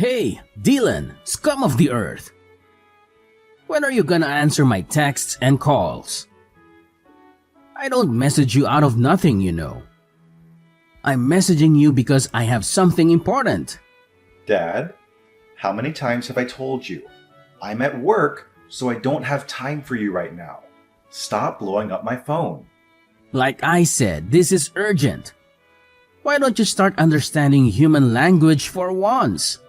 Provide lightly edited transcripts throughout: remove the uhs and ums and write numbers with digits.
Hey, Dylan, scum of the earth. When are you gonna answer my texts and calls? I don't message you out of nothing, you know. I'm messaging you because I have something important. Dad, how many times have I told you? I'm at work, so I don't have time for you right now. Stop blowing up my phone. Like I said, this is urgent. Why don't you start understanding human language for once?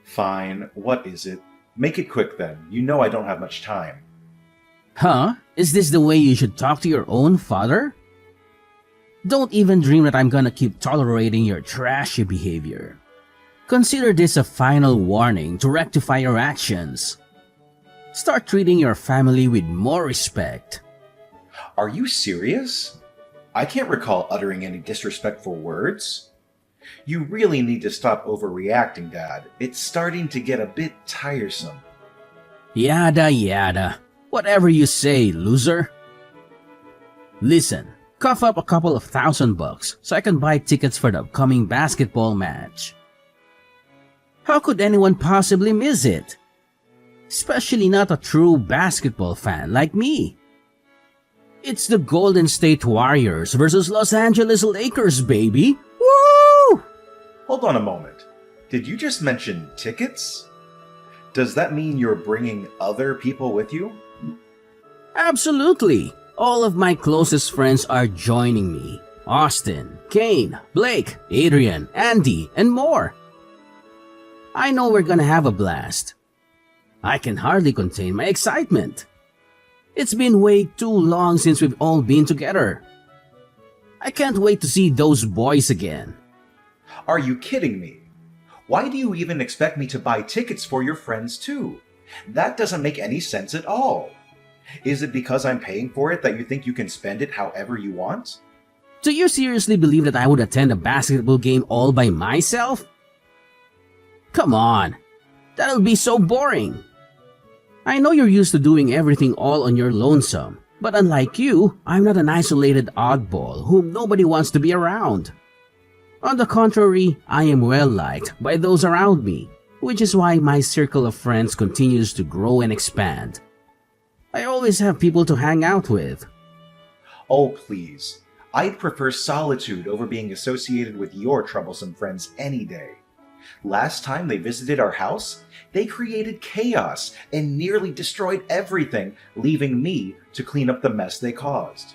Fine, what is it? Make it quick then. You know I don't have much time. Huh? Is this the way you should talk to your own father? Don't even dream that I'm gonna keep tolerating your trashy behavior. Consider this a final warning to rectify your actions. Start treating your family with more respect. Are you serious? I can't recall uttering any disrespectful words. You really need to stop overreacting, Dad. It's starting to get a bit tiresome. Yada yada. Whatever you say, loser. Listen, cough up a couple of $1,000 so I can buy tickets for the upcoming basketball match. How could anyone possibly miss it? Especially not a true basketball fan like me. It's the Golden State Warriors versus Los Angeles Lakers, baby! Woo! Hold on a moment. Did you just mention tickets? Does that mean you're bringing other people with you? Absolutely. All of my closest friends are joining me. Austin, Kane, Blake, Adrian, Andy, and more. I know we're gonna have a blast. I can hardly contain my excitement. It's been way too long since we've all been together. I can't wait to see those boys again. Are you kidding me? Why do you even expect me to buy tickets for your friends too? That doesn't make any sense at all. Is it because I'm paying for it that you think you can spend it however you want? Do you seriously believe that I would attend a basketball game all by myself? Come on, that'll be so boring. I know you're used to doing everything all on your lonesome, but unlike you, I'm not an isolated oddball whom nobody wants to be around. On the contrary, I am well liked by those around me, which is why my circle of friends continues to grow and expand. I always have people to hang out with. Oh, please. I'd prefer solitude over being associated with your troublesome friends any day. Last time they visited our house, they created chaos and nearly destroyed everything, leaving me to clean up the mess they caused.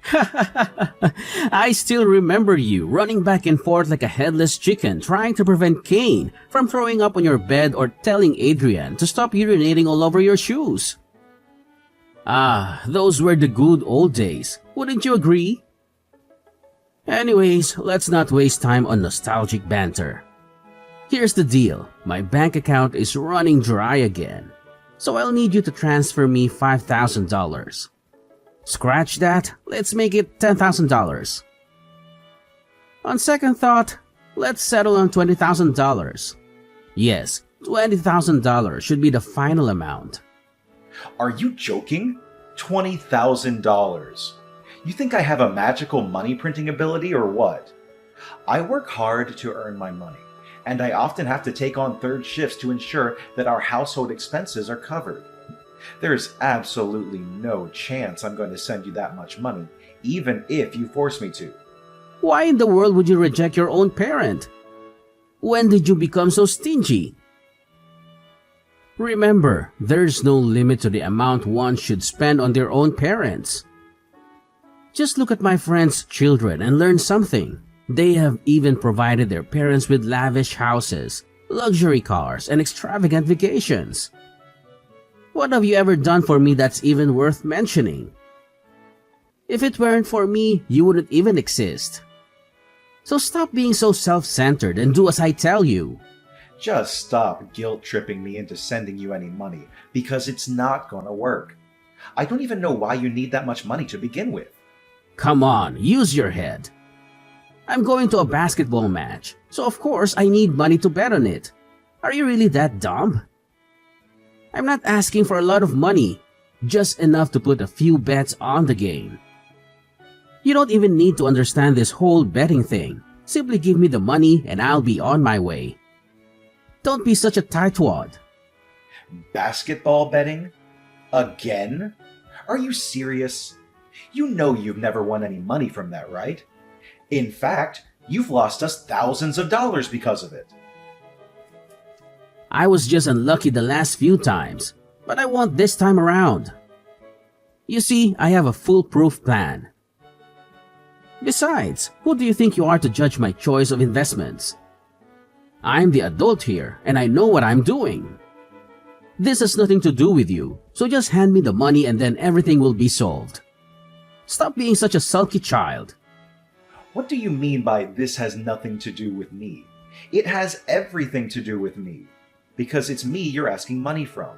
I still remember you running back and forth like a headless chicken trying to prevent Kane from throwing up on your bed or telling Adrian to stop urinating all over your shoes. Ah, those were the good old days, wouldn't you agree? Anyways, let's not waste time on nostalgic banter. Here's the deal, my bank account is running dry again, so I'll need you to transfer me $5,000. Scratch that, let's make it $10,000. On second thought, let's settle on $20,000. Yes, $20,000 should be the final amount. Are you joking? $20,000. You think I have a magical money printing ability or what? I work hard to earn my money, and I often have to take on third shifts to ensure that our household expenses are covered. There's absolutely no chance I'm going to send you that much money, even if you force me to. Why in the world would you reject your own parent? When did you become so stingy? Remember, there's no limit to the amount one should spend on their own parents. Just look at my friends' children and learn something. They have even provided their parents with lavish houses, luxury cars, and extravagant vacations. What have you ever done for me that's even worth mentioning? If it weren't for me, you wouldn't even exist. So stop being so self-centered and do as I tell you. Just stop guilt-tripping me into sending you any money, because it's not gonna work. I don't even know why you need that much money to begin with. Come on, use your head. I'm going to a basketball match, so of course I need money to bet on it. Are you really that dumb? I'm not asking for a lot of money, just enough to put a few bets on the game. You don't even need to understand this whole betting thing. Simply give me the money and I'll be on my way. Don't be such a tightwad. Basketball betting? Again? Are you serious? You know you've never won any money from that, right? In fact, you've lost us thousands of dollars because of it. I was just unlucky the last few times, but I won this time around. You see, I have a foolproof plan. Besides, who do you think you are to judge my choice of investments? I'm the adult here, and I know what I'm doing. This has nothing to do with you, so just hand me the money and then everything will be solved. Stop being such a sulky child. What do you mean by this has nothing to do with me? It has everything to do with me, because it's me you're asking money from.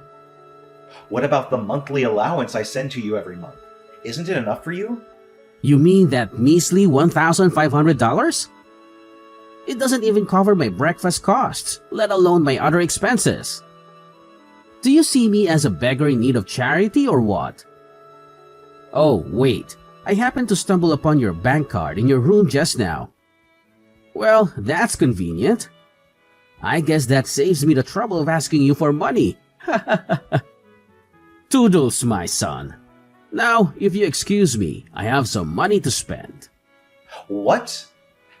What about the monthly allowance I send to you every month? Isn't it enough for you? You mean that measly $1,500? It doesn't even cover my breakfast costs, let alone my other expenses. Do you see me as a beggar in need of charity or what? Oh, wait. I happened to stumble upon your bank card in your room just now. Well, that's convenient. I guess that saves me the trouble of asking you for money. Toodles, my son. Now, if you excuse me, I have some money to spend. What?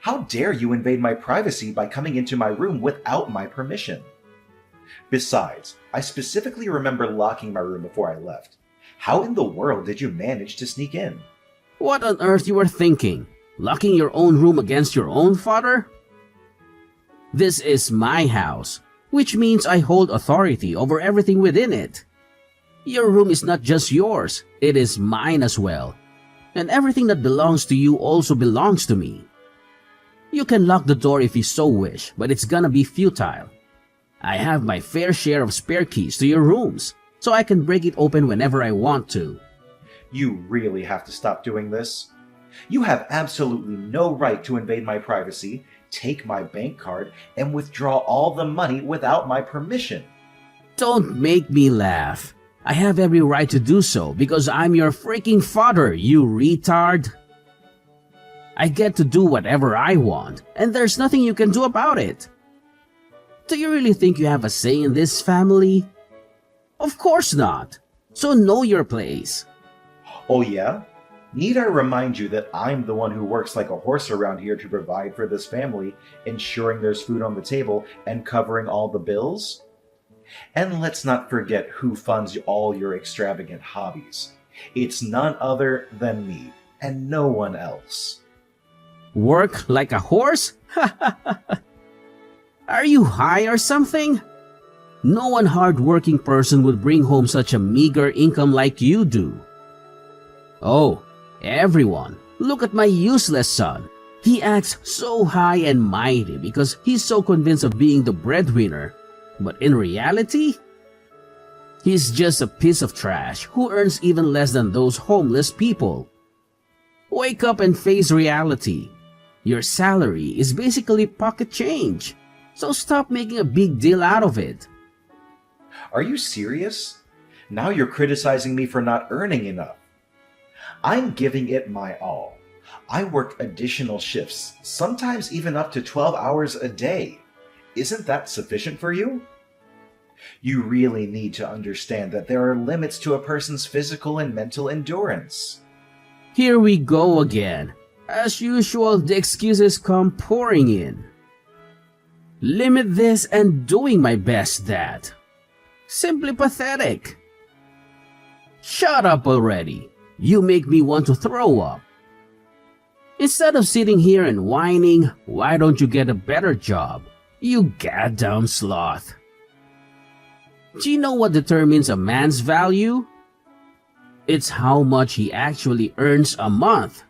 How dare you invade my privacy by coming into my room without my permission? Besides, I specifically remember locking my room before I left. How in the world did you manage to sneak in? What on earth you were thinking? Locking your own room against your own father? This is my house, which means I hold authority over everything within it. Your room is not just yours, it is mine as well. And everything that belongs to you also belongs to me. You can lock the door if you so wish, but it's gonna be futile. I have my fair share of spare keys to your rooms, so I can break it open whenever I want to. You really have to stop doing this. You have absolutely no right to invade my privacy, take my bank card, and withdraw all the money without my permission. Don't make me laugh. I have every right to do so because I'm your freaking father, you retard. I get to do whatever I want, and there's nothing you can do about it. Do you really think you have a say in this family? Of course not. So know your place. Oh yeah? Need I remind you that I'm the one who works like a horse around here to provide for this family, ensuring there's food on the table and covering all the bills? And let's not forget who funds all your extravagant hobbies. It's none other than me, and no one else. Work like a horse? Are you high or something? No one hard-working person would bring home such a meager income like you do. Oh, everyone, look at my useless son. He acts so high and mighty because he's so convinced of being the breadwinner. But in reality, he's just a piece of trash who earns even less than those homeless people. Wake up and face reality. Your salary is basically pocket change, so stop making a big deal out of it. Are you serious? Now you're criticizing me for not earning enough. I'm giving it my all. I work additional shifts, sometimes even up to 12 hours a day. Isn't that sufficient for you? You really need to understand that there are limits to a person's physical and mental endurance. Here we go again. As usual, the excuses come pouring in. Limit this and doing my best, Dad. Simply pathetic. Shut up already. You make me want to throw up. Instead of sitting here and whining, why don't you get a better job? You goddamn sloth. Do you know what determines a man's value? It's how much he actually earns a month.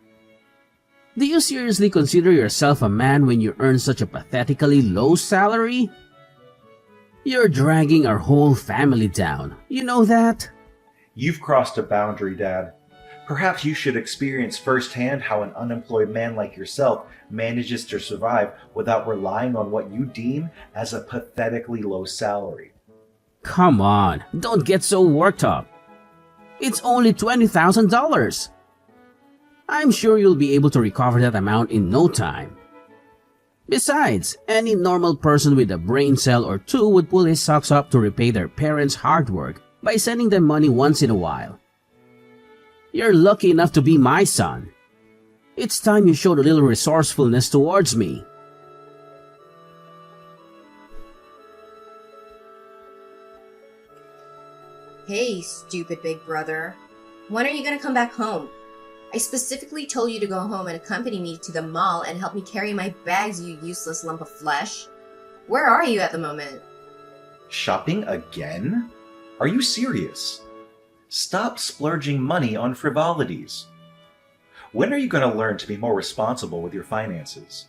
Do you seriously consider yourself a man when you earn such a pathetically low salary? You're dragging our whole family down. You know that? You've crossed a boundary, Dad. Perhaps you should experience firsthand how an unemployed man like yourself manages to survive without relying on what you deem as a pathetically low salary. Come on, don't get so worked up. It's only $20,000. I'm sure you'll be able to recover that amount in no time. Besides, any normal person with a brain cell or two would pull his socks up to repay their parents' hard work by sending them money once in a while. You're lucky enough to be my son. It's time you showed a little resourcefulness towards me. Hey, stupid big brother. When are you gonna come back home? I specifically told you to go home and accompany me to the mall and help me carry my bags, you useless lump of flesh. Where are you at the moment? Shopping again? Are you serious? Stop splurging money on frivolities. When are you going to learn to be more responsible with your finances?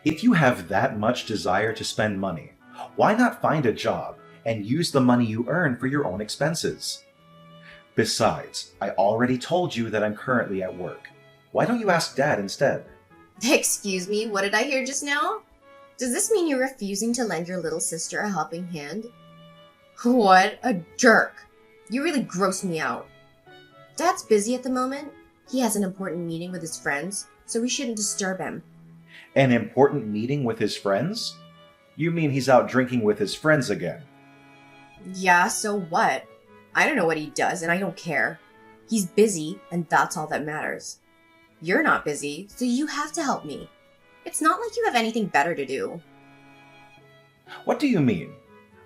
If you have that much desire to spend money, why not find a job and use the money you earn for your own expenses? Besides, I already told you that I'm currently at work. Why don't you ask Dad instead? Excuse me, what did I hear just now? Does this mean you're refusing to lend your little sister a helping hand? What a jerk. You really gross me out. Dad's busy at the moment. He has an important meeting with his friends, so we shouldn't disturb him. An important meeting with his friends? You mean he's out drinking with his friends again? Yeah, so what? I don't know what he does, and I don't care. He's busy, and that's all that matters. You're not busy, so you have to help me. It's not like you have anything better to do. What do you mean?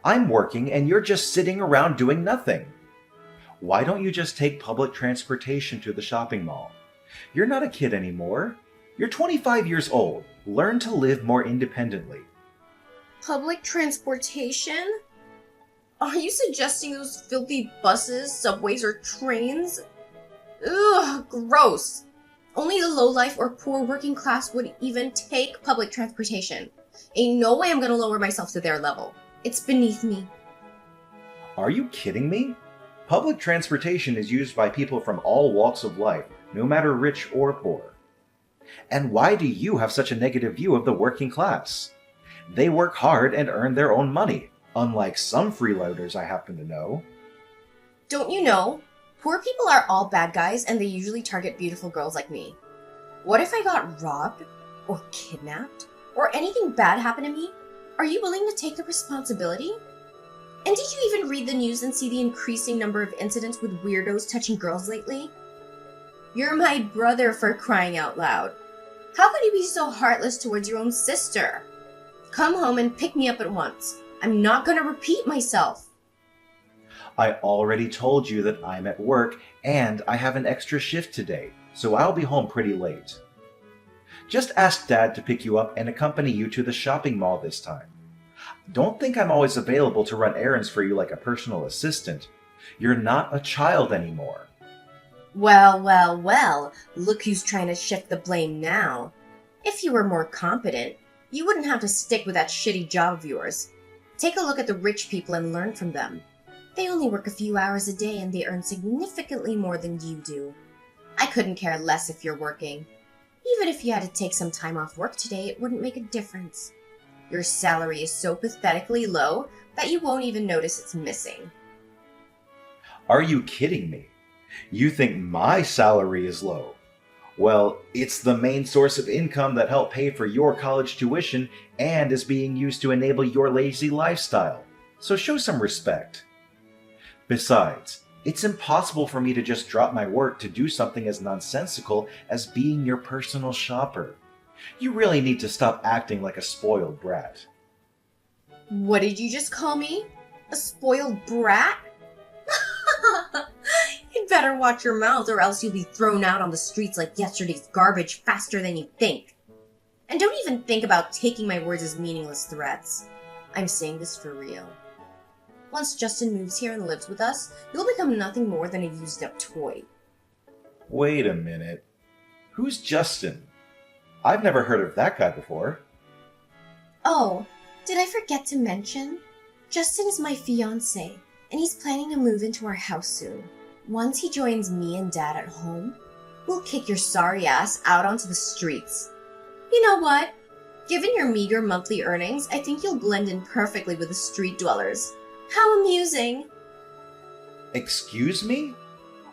I'm working and you're just sitting around doing nothing. Why don't you just take public transportation to the shopping mall? You're not a kid anymore. You're 25 years old. Learn to live more independently. Public transportation? Are you suggesting those filthy buses, subways, or trains? Ugh, gross. Only the lowlife or poor working class would even take public transportation. Ain't no way I'm gonna lower myself to their level. It's beneath me. Are you kidding me? Public transportation is used by people from all walks of life, no matter rich or poor. And why do you have such a negative view of the working class? They work hard and earn their own money, unlike some freeloaders I happen to know. Don't you know? Poor people are all bad guys and they usually target beautiful girls like me. What if I got robbed? Or kidnapped? Or anything bad happened to me? Are you willing to take the responsibility? And did you even read the news and see the increasing number of incidents with weirdos touching girls lately? You're my brother, for crying out loud. How could you be so heartless towards your own sister? Come home and pick me up at once. I'm not gonna repeat myself. I already told you that I'm at work and I have an extra shift today, so I'll be home pretty late. Just ask Dad to pick you up and accompany you to the shopping mall this time. Don't think I'm always available to run errands for you like a personal assistant. You're not a child anymore. Well, look who's trying to shift the blame now. If you were more competent, you wouldn't have to stick with that shitty job of yours. Take a look at the rich people and learn from them. They only work a few hours a day and they earn significantly more than you do. I couldn't care less if you're working. Even if you had to take some time off work today, it wouldn't make a difference. Your salary is so pathetically low that you won't even notice it's missing. Are you kidding me? You think my salary is low? Well, it's the main source of income that helped pay for your college tuition and is being used to enable your lazy lifestyle. So show some respect. Besides, it's impossible for me to just drop my work to do something as nonsensical as being your personal shopper. You really need to stop acting like a spoiled brat. What did you just call me? A spoiled brat? You'd better watch your mouth or else you'll be thrown out on the streets like yesterday's garbage faster than you think. And don't even think about taking my words as meaningless threats. I'm saying this for real. Once Justin moves here and lives with us, you'll become nothing more than a used-up toy. Wait a minute. Who's Justin? I've never heard of that guy before. Oh, did I forget to mention? Justin is my fiancé, and he's planning to move into our house soon. Once he joins me and Dad at home, we'll kick your sorry ass out onto the streets. You know what? Given your meager monthly earnings, I think you'll blend in perfectly with the street dwellers. How amusing! Excuse me?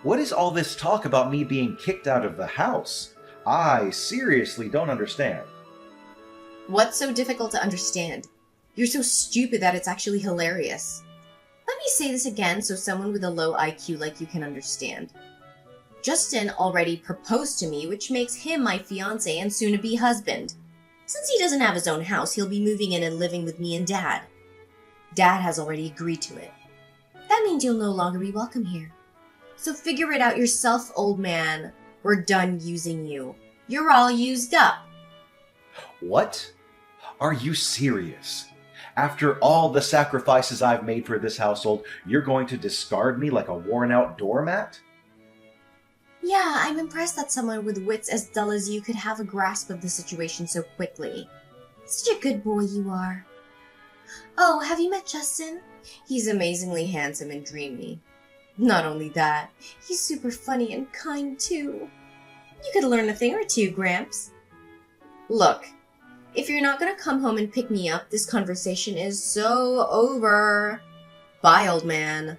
What is all this talk about me being kicked out of the house? I seriously don't understand. What's so difficult to understand? You're so stupid that it's actually hilarious. Let me say this again so someone with a low IQ like you can understand. Justin already proposed to me, which makes him my fiancé and soon-to-be husband. Since he doesn't have his own house, he'll be moving in and living with me and Dad. Dad has already agreed to it. That means you'll no longer be welcome here. So figure it out yourself, old man. We're done using you. You're all used up. What? Are you serious? After all the sacrifices I've made for this household, you're going to discard me like a worn-out doormat? Yeah, I'm impressed that someone with wits as dull as you could have a grasp of the situation so quickly. Such a good boy you are. Oh, have you met Justin? He's amazingly handsome and dreamy. Not only that, he's super funny and kind too. You could learn a thing or two, Gramps. Look, if you're not gonna come home and pick me up, this conversation is so over. Bye, old man.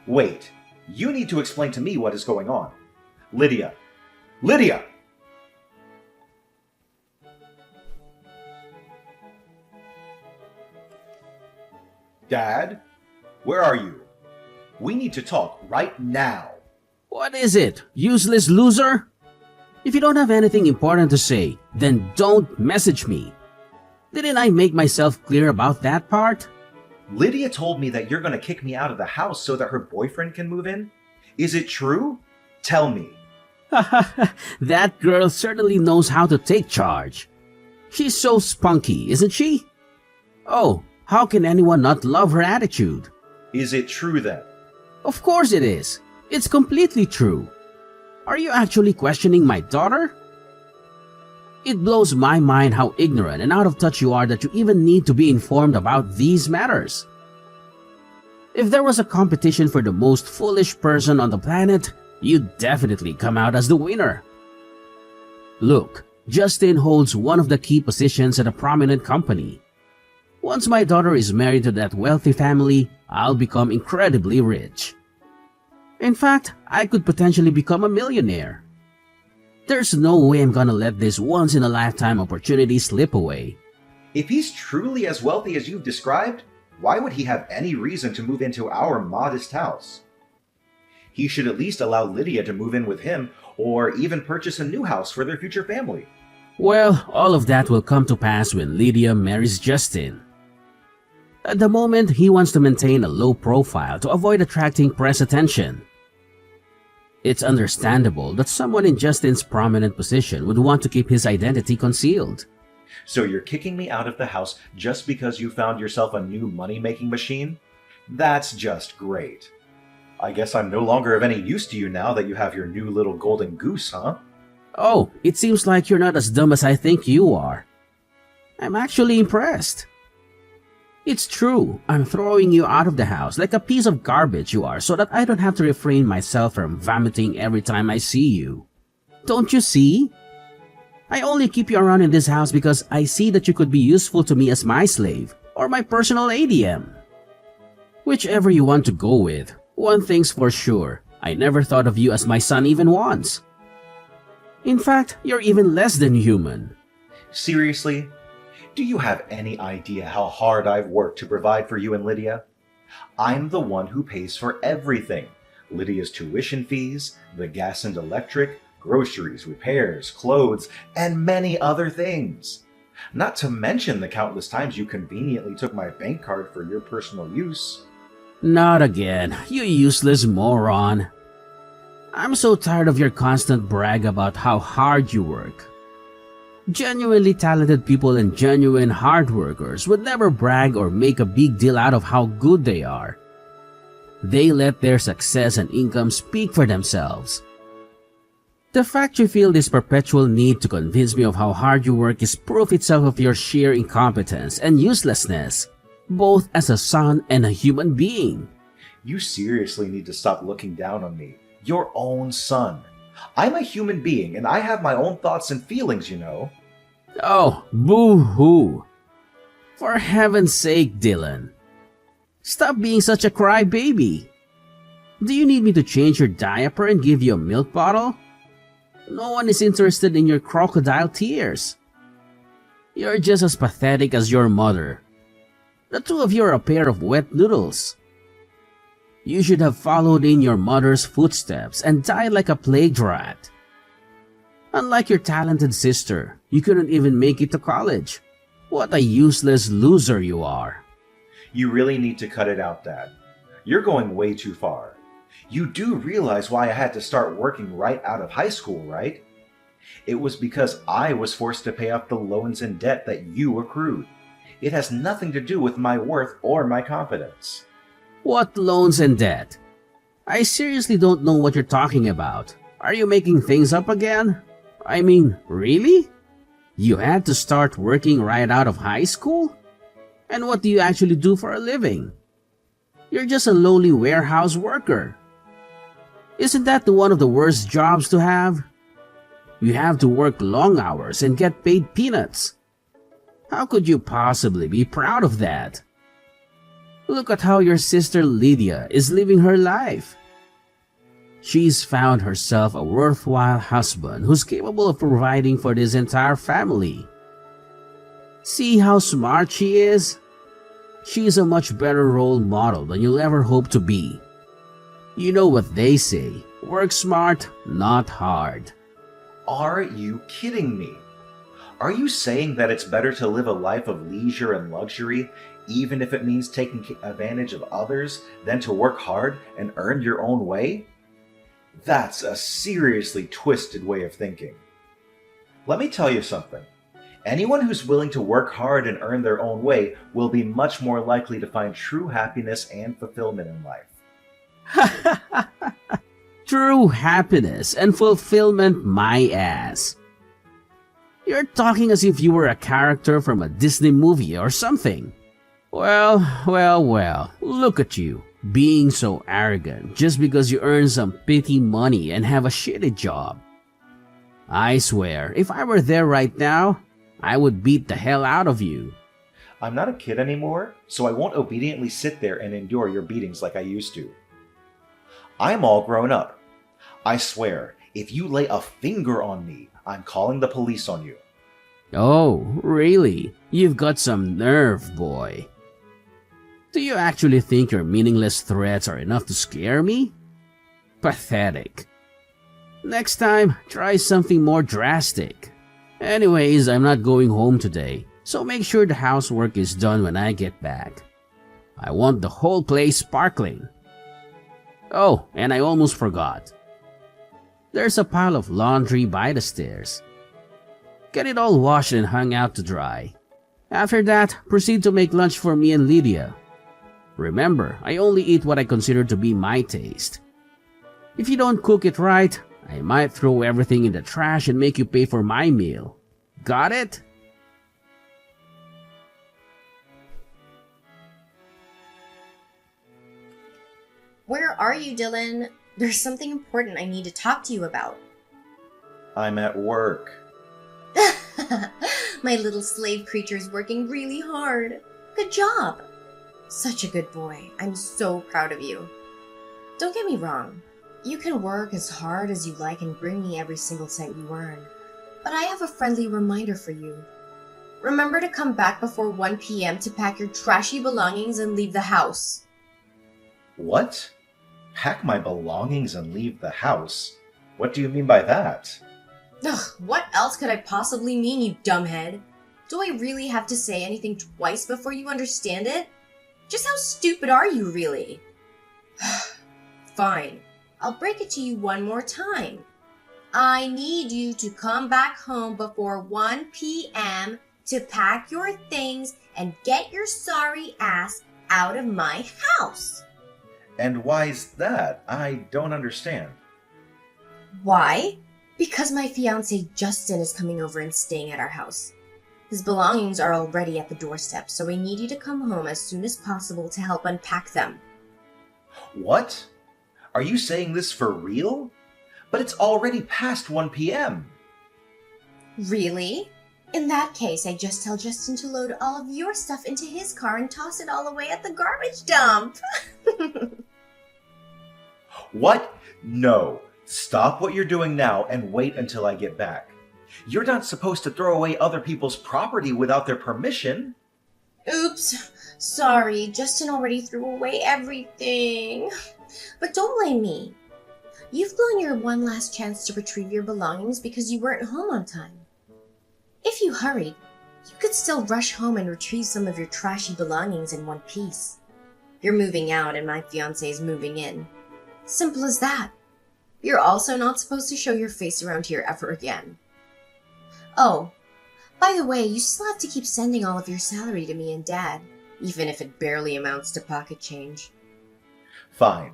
Wait, you need to explain to me what is going on. Lydia! Lydia! Dad? Where are you? We need to talk right now. What is it, useless loser? If you don't have anything important to say, then don't message me. Didn't I make myself clear about that part? Lydia told me that you're going to kick me out of the house so that her boyfriend can move in. Is it true? Tell me. That girl certainly knows how to take charge. She's so spunky, isn't she? Oh, how can anyone not love her attitude? Is it true then? Of course it is. It's completely true. Are you actually questioning my daughter? It blows my mind how ignorant and out of touch you are that you even need to be informed about these matters. If there was a competition for the most foolish person on the planet, you'd definitely come out as the winner. Look, Justin holds one of the key positions at a prominent company. Once my daughter is married to that wealthy family, I'll become incredibly rich. In fact, I could potentially become a millionaire. There's no way I'm gonna let this once-in-a-lifetime opportunity slip away. If he's truly as wealthy as you've described, why would he have any reason to move into our modest house? He should at least allow Lydia to move in with him, or even purchase a new house for their future family. Well, all of that will come to pass when Lydia marries Justin. At the moment, he wants to maintain a low profile to avoid attracting press attention. It's understandable that someone in Justin's prominent position would want to keep his identity concealed. So you're kicking me out of the house just because you found yourself a new money-making machine? That's just great. I guess I'm no longer of any use to you now that you have your new little golden goose, huh? Oh, it seems like you're not as dumb as I think you are. I'm actually impressed. It's true, I'm throwing you out of the house like a piece of garbage you are so that I don't have to refrain myself from vomiting every time I see you. Don't you see? I only keep you around in this house because I see that you could be useful to me as my slave or my personal ADM. Whichever you want to go with, one thing's for sure, I never thought of you as my son even once. In fact, you're even less than human. Seriously? Do you have any idea how hard I've worked to provide for you and Lydia? I'm the one who pays for everything. Lydia's tuition fees, the gas and electric, groceries, repairs, clothes, and many other things. Not to mention the countless times you conveniently took my bank card for your personal use. Not again, you useless moron. I'm so tired of your constant brag about how hard you work. Genuinely talented people and genuine hard workers would never brag or make a big deal out of how good they are. They let their success and income speak for themselves. The fact you feel this perpetual need to convince me of how hard you work is proof itself of your sheer incompetence and uselessness, both as a son and a human being. You seriously need to stop looking down on me, your own son. I'm a human being and I have my own thoughts and feelings, you know. Oh, boo-hoo. For heaven's sake, Dylan. Stop being such a crybaby. Do you need me to change your diaper and give you a milk bottle? No one is interested in your crocodile tears. You're just as pathetic as your mother. The two of you are a pair of wet noodles. You should have followed in your mother's footsteps and died like a plague rat. Unlike your talented sister, you couldn't even make it to college. What a useless loser you are. You really need to cut it out, Dad. You're going way too far. You do realize why I had to start working right out of high school, right? It was because I was forced to pay off the loans and debt that you accrued. It has nothing to do with my worth or my confidence. What loans and debt? I seriously don't know what you're talking about. Are you making things up again? I mean, really? You had to start working right out of high school? And what do you actually do for a living? You're just a lowly warehouse worker. Isn't that one of the worst jobs to have? You have to work long hours and get paid peanuts. How could you possibly be proud of that? Look at how your sister Lydia is living her life. She's found herself a worthwhile husband who's capable of providing for this entire family. See how smart she is? She's a much better role model than you'll ever hope to be. You know what they say, work smart, not hard. Are you kidding me? Are you saying that it's better to live a life of leisure and luxury, even if it means taking advantage of others, than to work hard and earn your own way? That's a seriously twisted way of thinking. Let me tell you something. Anyone who's willing to work hard and earn their own way will be much more likely to find true happiness and fulfillment in life. True happiness and fulfillment, my ass. You're talking as if you were a character from a Disney movie or something. Well, look at you, being so arrogant just because you earn some petty money and have a shitty job. I swear, if I were there right now, I would beat the hell out of you. I'm not a kid anymore, so I won't obediently sit there and endure your beatings like I used to. I'm all grown up. I swear, if you lay a finger on me, I'm calling the police on you. Oh, really? You've got some nerve, boy. Do you actually think your meaningless threats are enough to scare me? Pathetic. Next time, try something more drastic. Anyways, I'm not going home today, so make sure the housework is done when I get back. I want the whole place sparkling. Oh, and I almost forgot. There's a pile of laundry by the stairs. Get it all washed and hung out to dry. After that, proceed to make lunch for me and Lydia. Remember, I only eat what I consider to be my taste. If you don't cook it right, I might throw everything in the trash and make you pay for my meal. Got it? Where are you, Dylan? There's something important I need to talk to you about. I'm at work. My little slave creature's working really hard. Good job. Such a good boy. I'm so proud of you. Don't get me wrong. You can work as hard as you like and bring me every single cent you earn. But I have a friendly reminder for you. Remember to come back before 1 p.m. to pack your trashy belongings and leave the house. What? Pack my belongings and leave the house? What do you mean by that? Ugh, what else could I possibly mean, you dumbhead? Do I really have to say anything twice before you understand it? Just how stupid are you, really? Fine. I'll break it to you one more time. I need you to come back home before 1 p.m. to pack your things and get your sorry ass out of my house. And why's that? I don't understand. Why? Because my fiancé Justin is coming over and staying at our house. His belongings are already at the doorstep, so I need you to come home as soon as possible to help unpack them. What? Are you saying this for real? But it's already past 1 p.m. Really? In that case, I just tell Justin to load all of your stuff into his car and toss it all away at the garbage dump. What? No. Stop what you're doing now and wait until I get back. You're not supposed to throw away other people's property without their permission. Oops. Sorry, Justin already threw away everything. But don't blame me. You've blown your one last chance to retrieve your belongings because you weren't home on time. If you hurried, you could still rush home and retrieve some of your trashy belongings in one piece. You're moving out and my fiancé's moving in. Simple as that. You're also not supposed to show your face around here ever again. Oh, by the way, you still have to keep sending all of your salary to me and Dad, even if it barely amounts to pocket change. Fine.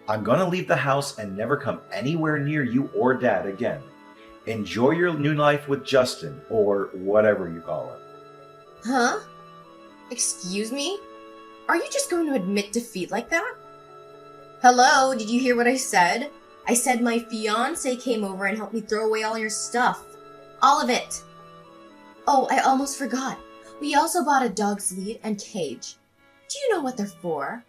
I'm gonna leave the house and never come anywhere near you or Dad again. Enjoy your new life with Justin, or whatever you call him. Huh? Excuse me? Are you just going to admit defeat like that? Hello, did you hear what I said? I said my fiancé came over and helped me throw away all your stuff. All of it. Oh, I almost forgot. We also bought a dog's lead and cage. Do you know what they're for?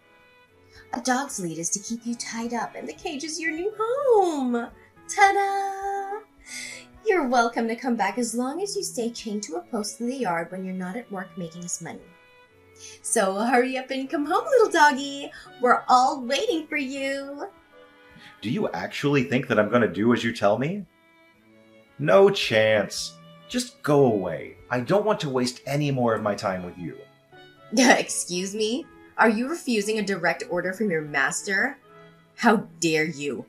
A dog's lead is to keep you tied up, and the cage is your new home. Ta-da! You're welcome to come back as long as you stay chained to a post in the yard when you're not at work making us money. So hurry up and come home, little doggy. We're all waiting for you. Do you actually think that I'm gonna do as you tell me? No chance. Just go away. I don't want to waste any more of my time with you. Excuse me? Are you refusing a direct order from your master? How dare you?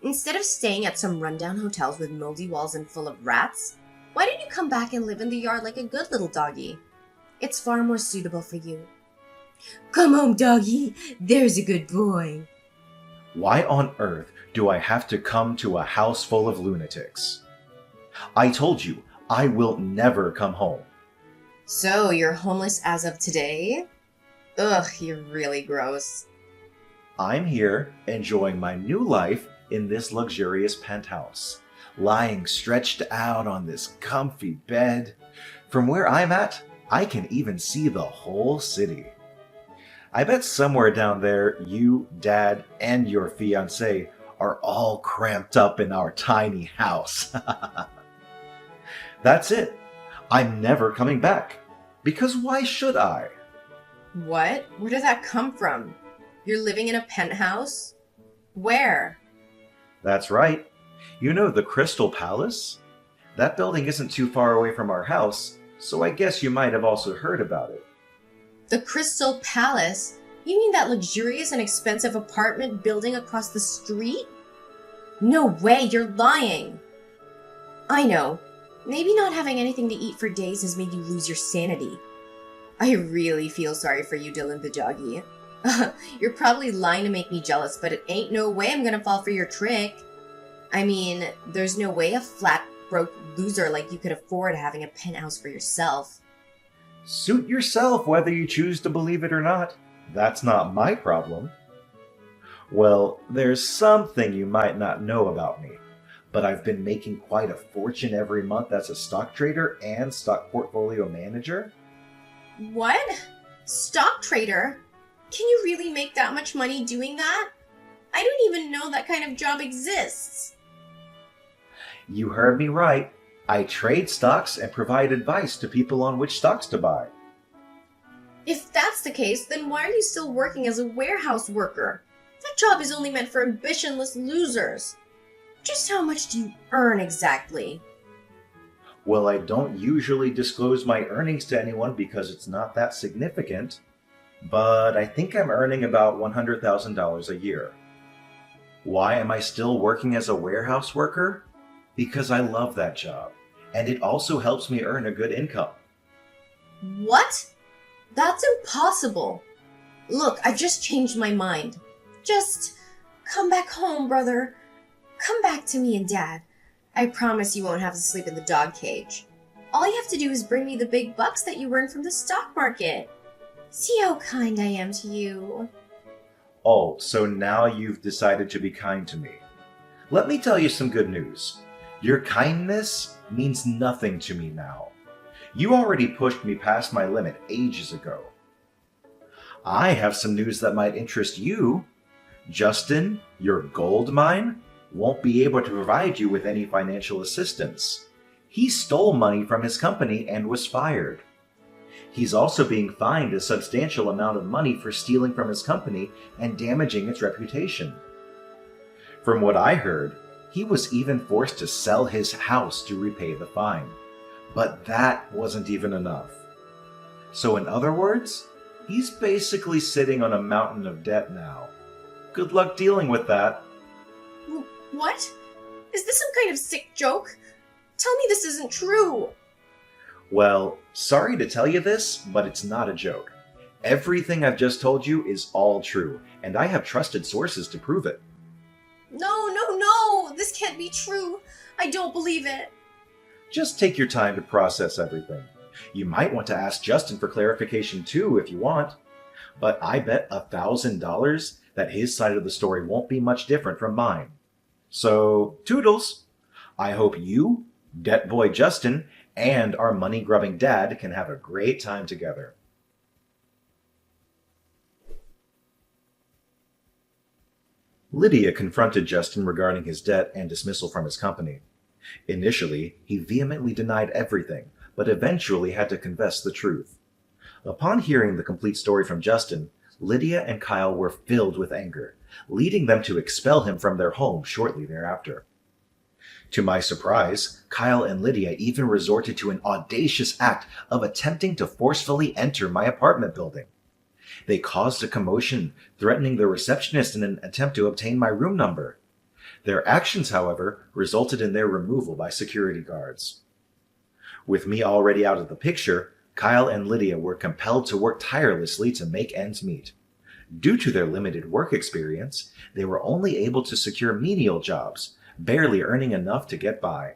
Instead of staying at some rundown hotels with moldy walls and full of rats, why don't you come back and live in the yard like a good little doggy? It's far more suitable for you. Come home, doggy. There's a good boy. Why on earth do I have to come to a house full of lunatics? I told you, I will never come home. So, you're homeless as of today? Ugh, you're really gross. I'm here, enjoying my new life in this luxurious penthouse, lying stretched out on this comfy bed. From where I'm at, I can even see the whole city. I bet somewhere down there, you, Dad, and your fiancé are all cramped up in our tiny house. That's it. I'm never coming back. Because why should I? What? Where did that come from? You're living in a penthouse? Where? That's right. You know the Crystal Palace? That building isn't too far away from our house, so I guess you might have also heard about it. The Crystal Palace? You mean that luxurious and expensive apartment building across the street? No way, you're lying! I know. Maybe not having anything to eat for days has made you lose your sanity. I really feel sorry for you, Dylan the doggy. You're probably lying to make me jealous, but it ain't no way I'm gonna fall for your trick. I mean, there's no way a flat, broke loser like you could afford having a penthouse for yourself. Suit yourself whether you choose to believe it or not. That's not my problem. Well, there's something you might not know about me, but I've been making quite a fortune every month as a stock trader and stock portfolio manager. What? Stock trader? Can you really make that much money doing that? I don't even know that kind of job exists. You heard me right. I trade stocks and provide advice to people on which stocks to buy. If that's the case, then why are you still working as a warehouse worker? That job is only meant for ambitionless losers. Just how much do you earn exactly? Well, I don't usually disclose my earnings to anyone because it's not that significant, but I think I'm earning about $100,000 a year. Why am I still working as a warehouse worker? Because I love that job, and it also helps me earn a good income. What? That's impossible. Look, I've just changed my mind. Just come back home, brother. Come back to me and Dad. I promise you won't have to sleep in the dog cage. All you have to do is bring me the big bucks that you earned from the stock market. See how kind I am to you. Oh, so now you've decided to be kind to me. Let me tell you some good news. Your kindness means nothing to me now. You already pushed me past my limit ages ago. I have some news that might interest you. Justin, your gold mine, won't be able to provide you with any financial assistance. He stole money from his company and was fired. He's also being fined a substantial amount of money for stealing from his company and damaging its reputation. From what I heard, he was even forced to sell his house to repay the fine. But that wasn't even enough. So in other words, he's basically sitting on a mountain of debt now. Good luck dealing with that. What? Is this some kind of sick joke? Tell me this isn't true. Well, sorry to tell you this, but it's not a joke. Everything I've just told you is all true, and I have trusted sources to prove it. No, this can't be true. I don't believe it. Just take your time to process everything. You might want to ask Justin for clarification too if you want. But I bet $1,000 that his side of the story won't be much different from mine. So, toodles! I hope you, Debt Boy Justin, and our money-grubbing dad can have a great time together. Lydia confronted Justin regarding his debt and dismissal from his company. Initially, he vehemently denied everything, but eventually had to confess the truth. Upon hearing the complete story from Justin, Lydia and Kyle were filled with anger, leading them to expel him from their home shortly thereafter. To my surprise, Kyle and Lydia even resorted to an audacious act of attempting to forcefully enter my apartment building. They caused a commotion, threatening the receptionist in an attempt to obtain my room number. Their actions, however, resulted in their removal by security guards. With me already out of the picture, Kyle and Lydia were compelled to work tirelessly to make ends meet. Due to their limited work experience, they were only able to secure menial jobs, barely earning enough to get by.